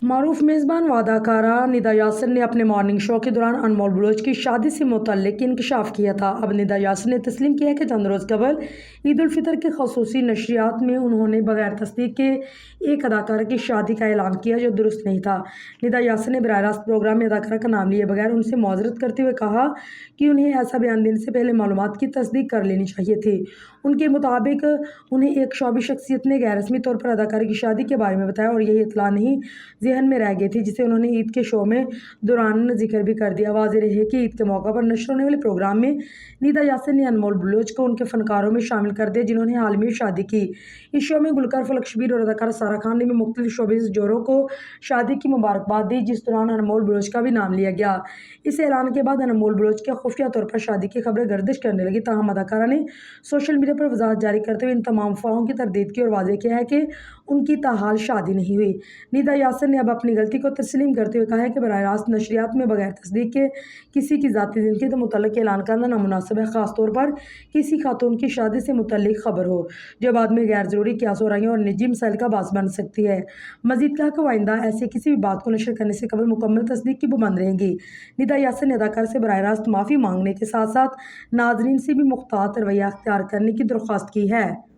معروف میزبان و اداکارہ ندا یاسر نے اپنے مارننگ شو کے دوران انمول بلوچ کی شادی سے متعلق انکشاف کیا تھا۔ اب ندا یاسر نے تسلیم کیا ہے کہ چند روز قبل عید الفطر کے خصوصی نشریات میں انہوں نے بغیر تصدیق کے ایک اداکارہ کی شادی کا اعلان کیا جو درست نہیں تھا۔ ندا یاسر نے براہ راست پروگرام میں اداکارہ کا نام لیے بغیر ان سے معذرت کرتے ہوئے کہا کہ انہیں ایسا بیان دینے سے پہلے معلومات کی تصدیق کر لینی چاہیے تھی۔ ان کے مطابق انہیں ایک شعبی شخصیت نے غیر رسمی طور پر اداکارہ کی شادی کے بارے میں بتایا اور یہی اطلاع نہیں ذہن میں رہ گئی تھی جسے انہوں نے عید کے شو میں دوران ذکر بھی کر دیا۔ واضح رہے کہ عید کے موقع پر نشر ہونے والے پروگرام میں ندا یاسر نے انمول بلوچ کو ان کے فنکاروں میں شامل کر دیا جنہوں نے حال میں شادی کی۔ اس شو میں گلوکار فلک شبیر اور اداکارہ سارہ خان نے بھی مختلف شوبز جوڑوں کو شادی کی مبارکباد دی جس دوران انمول بلوچ کا بھی نام لیا گیا۔ اس اعلان کے بعد انمول بلوچ کے خفیہ طور پر شادی کی خبریں گردش کرنے لگی، تاہم اداکارہ نے سوشل میڈیا پر وضاحت جاری کرتے ہوئے ان تمام افواہوں کی تردید کی اور واضح کیا ہے کہ ان کی تاحال شادی نہیں ہوئی۔ ندا یاسر نے اب اپنی غلطی کو تسلیم کرتے ہوئے کہا ہے کہ براہ راست نشریات میں بغیر تصدیق کے کسی کی ذاتی زندگی سے متعلق اعلان کرنا نامناسب ہے، خاص طور پر کسی خاتون کی شادی سے متعلق خبر ہو جو بعد میں غیر ضروری قیاس و رائیوں اور نجی مسائل کا باعث بن سکتی ہے۔ مزید کہا کہ وہ آئندہ ایسے کسی بھی بات کو نشر کرنے سے قبل مکمل تصدیق کی پابند رہیں گی۔ ندا یاسر نے اداکار سے براہ راست معافی مانگنے کے ساتھ ساتھ ناظرین سے بھی محتاط رویہ اختیار کرنے کی درخواست کی ہے۔